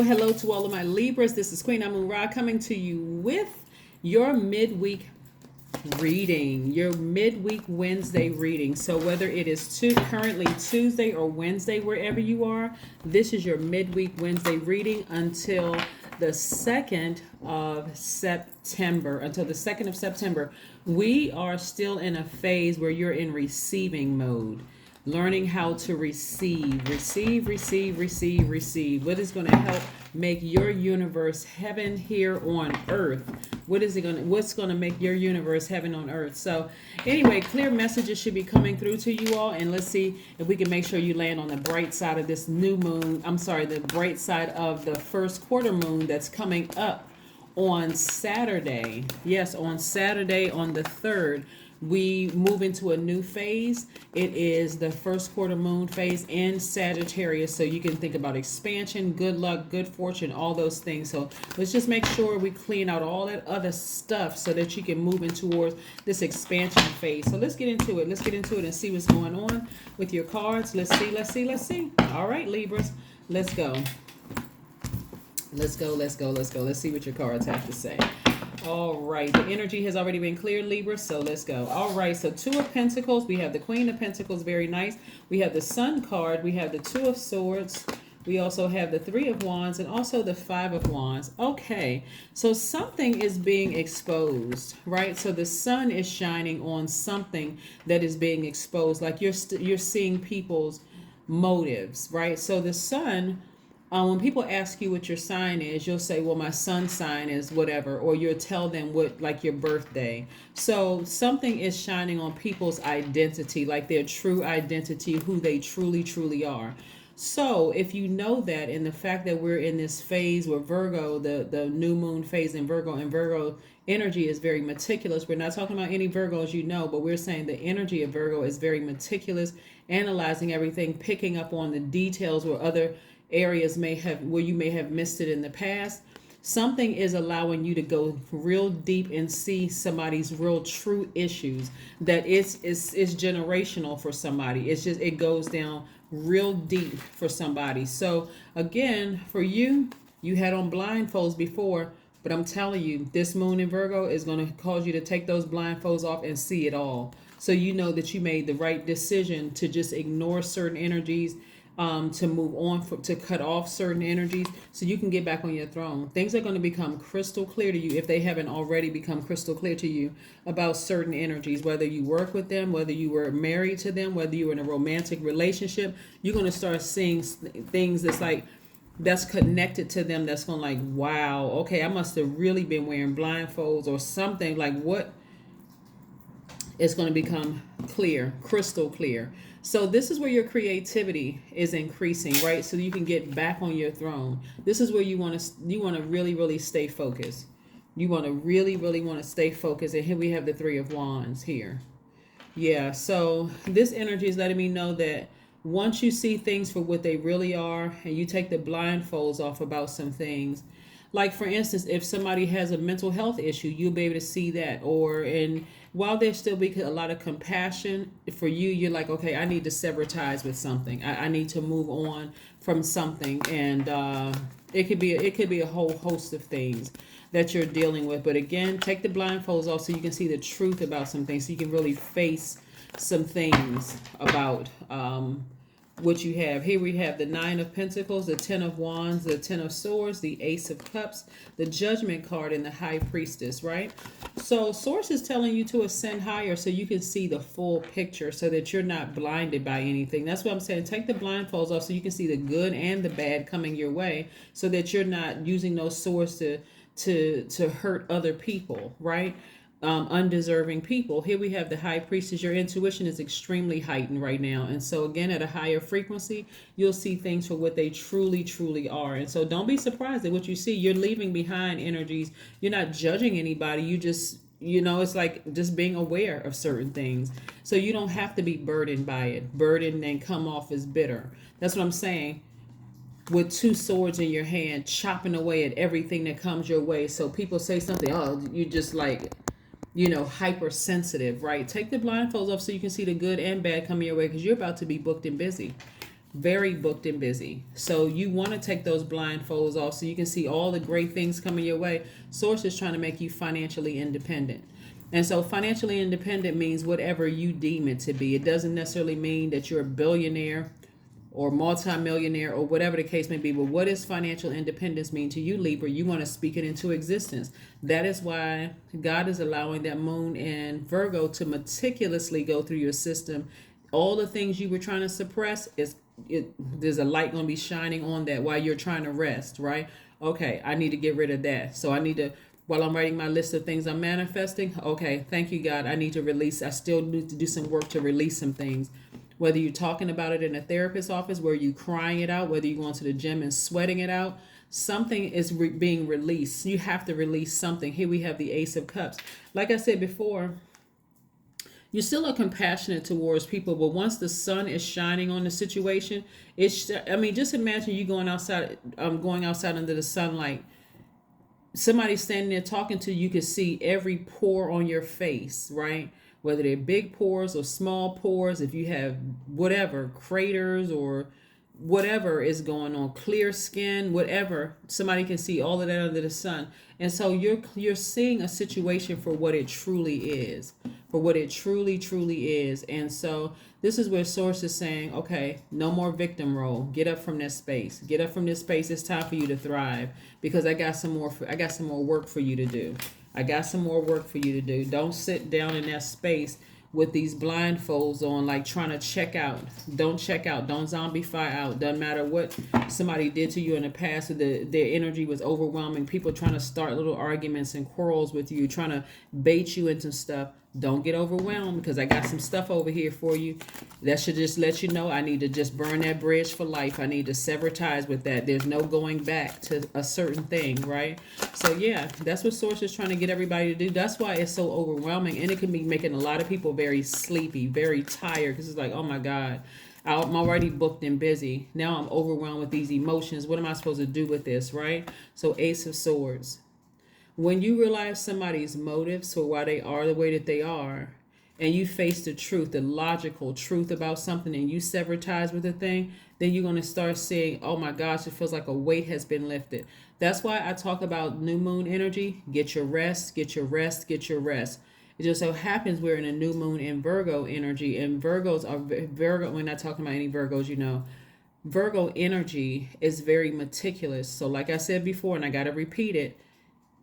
Hello to all of my Libras. This is Queen Amun-Ra coming to you with your midweek reading, your midweek Wednesday reading. So whether it is currently Tuesday or Wednesday, wherever you are, this is your midweek Wednesday reading until the 2nd of September. Until the 2nd of September, we are still in a phase where you're in receiving mode. Learning how to receive. What is going to help make your universe heaven here on earth? What's going to make your universe heaven on earth? So anyway, clear messages should be coming through to you all, and let's see if we can make sure you land on the bright side of this new moon. The bright side of the first quarter moon that's coming up on Saturday. Yes, on Saturday on the 3rd. We move into a new phase. It is the first quarter moon phase in Sagittarius. So you can think about expansion, good luck, good fortune, all those things. So let's just make sure we clean out all that other stuff so that you can move in towards this expansion phase. So let's get into it. Let's get into it and see what's going on with your cards. Let's see. All right, Libras, let's go. Let's see what your cards have to say. All right, the energy has already been cleared, Libra, so let's go. All right, so 2 of Pentacles, we have the Queen of Pentacles, very nice. We have the Sun card, we have the 2 of Swords, we also have the 3 of Wands, and also the 5 of Wands. Okay, so something is being exposed, right? So the sun is shining on something that is being exposed, like you're seeing people's motives, right? So the sun... when people ask you what your sign is, you'll say, well, my sun sign is whatever, or you'll tell them what, like your birthday. So something is shining on people's identity, like their true identity, who they truly are. So if you know that, and the fact that we're in this phase where Virgo, the new moon phase in Virgo, and Virgo energy is very meticulous. We're not talking about any Virgos, but we're saying the energy of Virgo is very meticulous, analyzing everything, picking up on the details where other areas where you may have missed it in the past. Something is allowing you to go real deep and see somebody's real true issues, that it's generational for somebody. It goes down real deep for somebody. So again, for you had on blindfolds before, but I'm telling you, this moon in Virgo is going to cause you to take those blindfolds off and see it all. So you know that you made the right decision to just ignore certain energies, to move on, to cut off certain energies so you can get back on your throne. Things are going to become crystal clear to you, if they haven't already become crystal clear to you, about certain energies, whether you work with them, whether you were married to them, whether you were in a romantic relationship. You're going to start seeing things that's connected to them, that's going like, wow, okay, I must have really been wearing blindfolds or something. Like, what? It's going to become clear, crystal clear. So this is where your creativity is increasing, right? So you can get back on your throne. This is where you want to really stay focused. You want to really want to stay focused. And here we have the 3 of Wands here. Yeah, so this energy is letting me know that once you see things for what they really are, and you take the blindfolds off about some things, like for instance, if somebody has a mental health issue, you'll be able to see that. And while there still be a lot of compassion for you, you're like, okay, I need to sever ties with something. I need to move on from something. And it could be a whole host of things that you're dealing with. But again, take the blindfolds off so you can see the truth about some things, so you can really face some things about what you have. Here we have the 9 of Pentacles, the 10 of Wands, the 10 of Swords, the Ace of Cups, the Judgment card, and the High Priestess, right? So Source is telling you to ascend higher so you can see the full picture, so that you're not blinded by anything. That's what I'm saying. Take the blindfolds off so you can see the good and the bad coming your way, so that you're not using those swords to hurt other people, right? Undeserving people. Here we have the High Priestess. Your intuition is extremely heightened right now, and so again, at a higher frequency, you'll see things for what they truly are. And so don't be surprised at what you see. You're leaving behind energies. You're not judging anybody. You just, it's like just being aware of certain things, so you don't have to be burdened by it. Burdened and come off as bitter. That's what I'm saying. With 2 swords in your hand, chopping away at everything that comes your way. So people say something, oh, you just like, hypersensitive, right? Take the blindfolds off so you can see the good and bad coming your way, because you're about to be booked and busy. very booked and busy. So you want to take those blindfolds off so you can see all the great things coming your way. Source is trying to make you financially independent. And so financially independent means whatever you deem it to be. It doesn't necessarily mean that you're a billionaire or multimillionaire or whatever the case may be. But what does financial independence mean to you, Libra? You want to speak it into existence. That is why God is allowing that moon in Virgo to meticulously go through your system. All the things you were trying to suppress, there's a light going to be shining on that while you're trying to rest, right? Okay, I need to get rid of that. So I need to, while I'm writing my list of things I'm manifesting, okay, thank you, God. I need to release. I still need to do some work to release some things. Whether you're talking about it in a therapist's office, where you're crying it out, whether you're going to the gym and sweating it out, something is being released. You have to release something. Here we have the Ace of Cups. Like I said before, you still are compassionate towards people, but once the sun is shining on the situation, just imagine you going outside under the sunlight. Somebody standing there talking to you, you can see every pore on your face, right? Whether they're big pores or small pores, if you have whatever, craters or whatever is going on, clear skin, whatever, somebody can see all of that under the sun. And so you're seeing a situation for what it truly is, for what it truly is. And so this is where Source is saying, okay, no more victim role. Get up from this space. Get up from this space. It's time for you to thrive, because I got some more work for you to do. I got some more work for you to do. Don't sit down in that space with these blindfolds on, like trying to check out. Don't check out. Don't zombify out. Doesn't matter what somebody did to you in the past. Their energy was overwhelming. People trying to start little arguments and quarrels with you, trying to bait you into stuff. Don't get overwhelmed, because I got some stuff over here for you that should just let you know I need to just burn that bridge for life. I need to sever ties with that. There's no going back to a certain thing, right? So yeah, that's what Source is trying to get everybody to do. That's why it's so overwhelming, and it can be making a lot of people very sleepy, very tired, because it's like, oh my God, I'm already booked and busy. Now I'm overwhelmed with these emotions. What am I supposed to do with this, right? So Ace of Swords. When you realize somebody's motives for why they are the way that they are, and you face the truth, the logical truth about something, and you sever ties with the thing, then you're going to start seeing, oh my gosh, it feels like a weight has been lifted. That's why I talk about new moon energy. Get your rest, get your rest, get your rest. It just so happens we're in a new moon in Virgo energy, and Virgos are Virgo. We're not talking about any Virgos, Virgo energy is very meticulous. So like I said before, and I got to repeat it,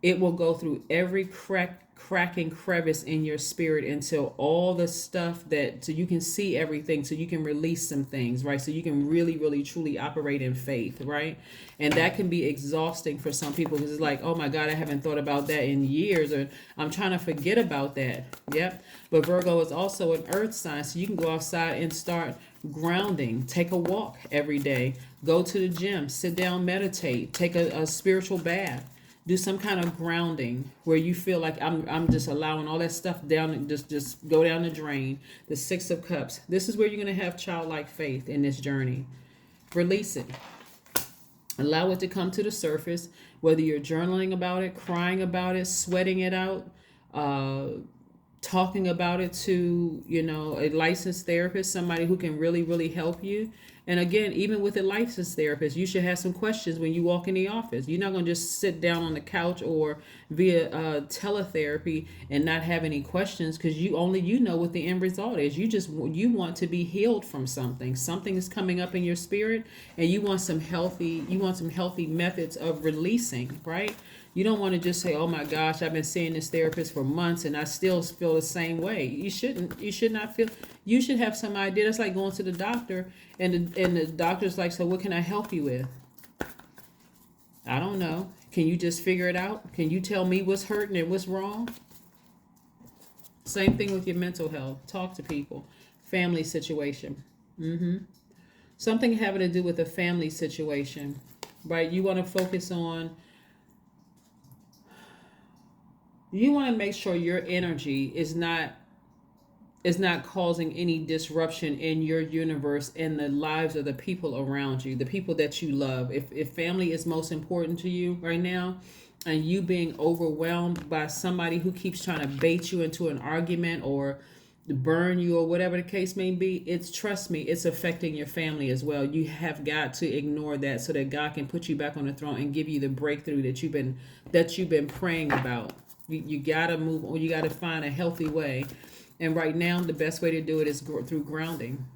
it will go through every crack and crevice in your spirit until all the stuff so you can see everything, so you can release some things, right? So you can really truly operate in faith, right? And that can be exhausting for some people, because it's like, oh my God, I haven't thought about that in years, or I'm trying to forget about that. Yep. But Virgo is also an earth sign, so you can go outside and start grounding. Take a walk every day. Go to the gym. Sit down, meditate. Take a spiritual bath. Do some kind of grounding where you feel like I'm just allowing all that stuff down and just go down the drain. The Six of Cups. This is where you're going to have childlike faith in this journey. Release it. Allow it to come to the surface, whether you're journaling about it, crying about it, sweating it out, talking about it to, a licensed therapist, somebody who can really help you. And again, even with a licensed therapist, you should have some questions when you walk in the office. You're not going to just sit down on the couch or via teletherapy and not have any questions, because you know what the end result is. You want to be healed from something. Something is coming up in your spirit, and you want some healthy methods of releasing, right? You don't want to just say, oh my gosh, I've been seeing this therapist for months and I still feel the same way. You shouldn't. You should not feel. You should have some idea. That's like going to the doctor and the doctor's like, so what can I help you with? I don't know. Can you just figure it out? Can you tell me what's hurting and what's wrong? Same thing with your mental health. Talk to people. Family situation. Something having to do with a family situation, right? You want to focus on. You want to make sure your energy is not causing any disruption in your universe and the lives of the people around you, the people that you love. If family is most important to you right now, and you being overwhelmed by somebody who keeps trying to bait you into an argument or burn you or whatever the case may be, it's, trust me, it's affecting your family as well. You have got to ignore that so that God can put you back on the throne and give you the breakthrough that you've been praying about. You gotta move on. You gotta find a healthy way. And right now, the best way to do it is through grounding.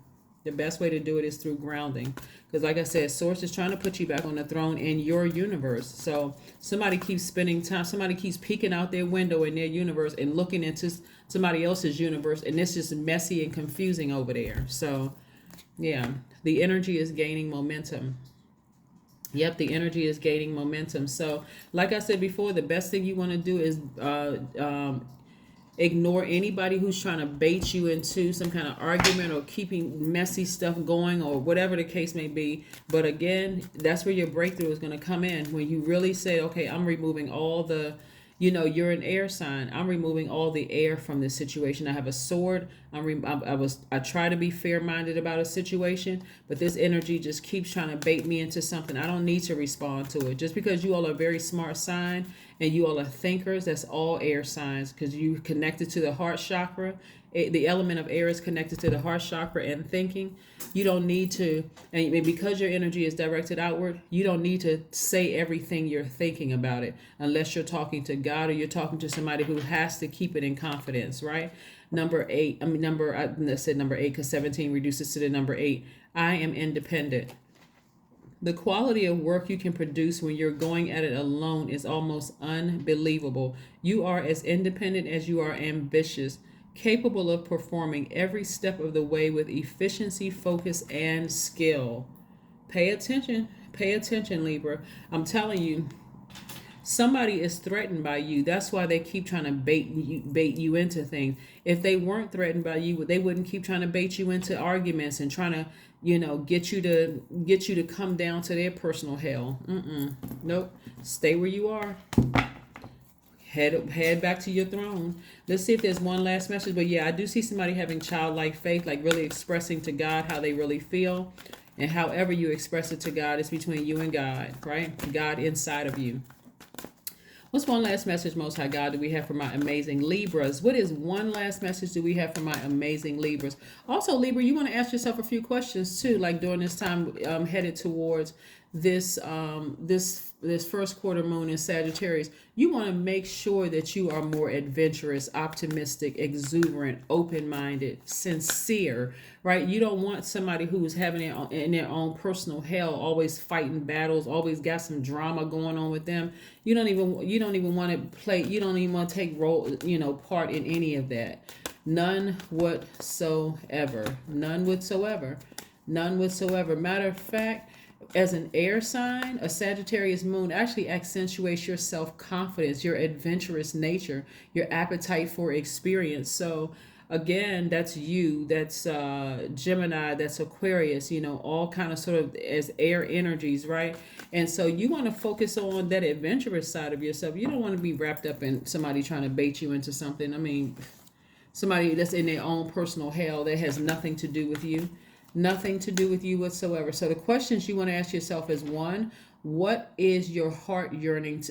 The best way to do it is through grounding. Because like I said, Source is trying to put you back on the throne in your universe. So somebody keeps spending time, somebody keeps peeking out their window in their universe and looking into somebody else's universe. And it's just messy and confusing over there. So yeah, the energy is gaining momentum. Yep, the energy is gaining momentum. So like I said before, the best thing you want to do is ignore anybody who's trying to bait you into some kind of argument or keeping messy stuff going or whatever the case may be. But again, that's where your breakthrough is going to come in, when you really say, okay, I'm removing all the, you're an air sign. I'm removing all the air from this situation. I have a sword. I try to be fair-minded about a situation, but this energy just keeps trying to bait me into something. I don't need to respond to it. Just because you all are a very smart sign and you all are thinkers, that's all air signs, because you connected to the heart chakra. The element of air is connected to the heart chakra and thinking. You don't need to, and because your energy is directed outward, you don't need to say everything you're thinking about it unless you're talking to God or you're talking to somebody who has to keep it in confidence, right? I said number 8 because 17 reduces to the number 8. I am independent. The quality of work you can produce when you're going at it alone is almost unbelievable. You are as independent as you are ambitious, capable of performing every step of the way with efficiency, focus, and skill. Pay attention, Libra. I'm telling you, somebody is threatened by you. That's why they keep trying to bait you into things. If they weren't threatened by you, they wouldn't keep trying to bait you into arguments and trying to, get you to come down to their personal hell. Nope. Stay where you are. Head back to your throne. Let's see if there's one last message. But yeah, I do see somebody having childlike faith, like really expressing to God how they really feel. And however you express it to God is between you and God, right? God inside of you. What's one last message, Most High God, do we have for my amazing Libras? What is one last message do we have for my amazing Libras? Also, Libra, you want to ask yourself a few questions too, like during this time headed towards this first quarter moon in Sagittarius. You want to make sure that you are more adventurous, optimistic, exuberant, open-minded, sincere, right? You don't want somebody who's having it in their own personal hell, always fighting battles, always got some drama going on with them. You don't even want to play. You don't even want to take part in any of that. None whatsoever. None whatsoever. None whatsoever. Matter of fact, as an air sign, a Sagittarius moon actually accentuates your self-confidence, your adventurous nature, your appetite for experience. So again, that's you, that's Gemini, that's Aquarius, all kind of sort of as air energies, right? And so you want to focus on that adventurous side of yourself. You don't want to be wrapped up in somebody trying to bait you into something. I mean, somebody that's in their own personal hell that has nothing to do with you. Nothing to do with you whatsoever. So the questions you want to ask yourself is, one, what is your heart yearning to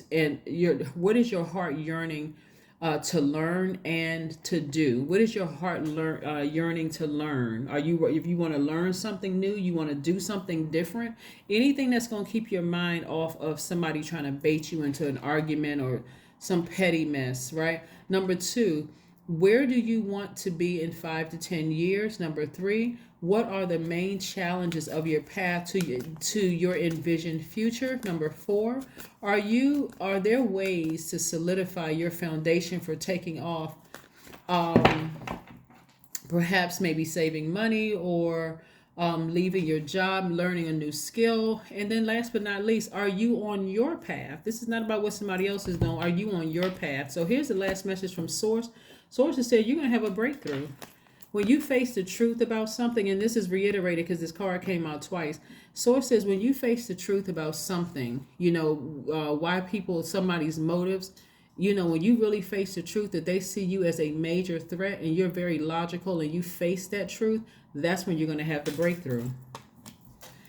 learn and to do? What is your heart yearning to learn? If you want to learn something new, you want to do something different, anything that's going to keep your mind off of somebody trying to bait you into an argument or some petty mess, right? Number 2, where do you want to be in 5 to 10 years? Number 3, what are the main challenges of your path to your envisioned future? Number 4, are there ways to solidify your foundation for taking off? Perhaps maybe saving money or leaving your job, learning a new skill. And then last but not least, are you on your path? This is not about what somebody else is doing. Are you on your path? So here's the last message from Source. Source has said you're going to have a breakthrough. When you face the truth about something, and this is reiterated because this card came out twice. Source says when you face the truth about something, why somebody's motives, when you really face the truth that they see you as a major threat and you're very logical and you face that truth, that's when you're going to have the breakthrough.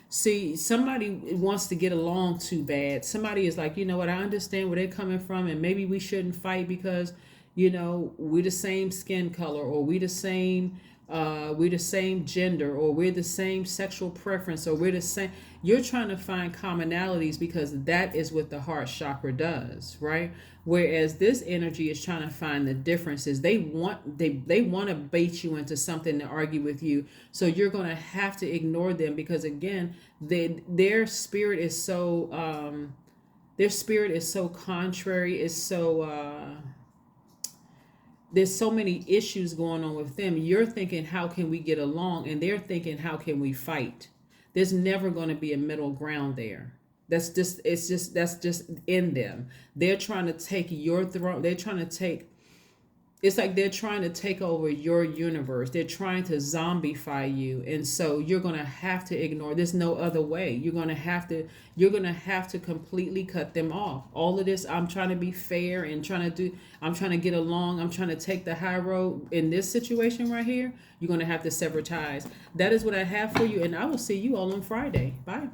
See, somebody wants to get along too bad. Somebody is like, I understand where they're coming from and maybe we shouldn't fight because you know, we're the same skin color, or we're the same gender, or we're the same sexual preference, or we're the same. You're trying to find commonalities because that is what the heart chakra does, right? Whereas this energy is trying to find the differences. They want to bait you into something to argue with you. So you're going to have to ignore them because again, their spirit is so contrary, is so there's so many issues going on with them. You're thinking, how can we get along? And they're thinking, how can we fight? There's never going to be a middle ground there. That's just in them. They're trying to take your throne. It's like they're trying to take over your universe. They're trying to zombify you. And so you're going to have to ignore. There's no other way. You're going to have to completely cut them off. All of this, I'm trying to be fair and I'm trying to get along. I'm trying to take the high road in this situation right here. You're going to have to sever ties. That is what I have for you. And I will see you all on Friday. Bye.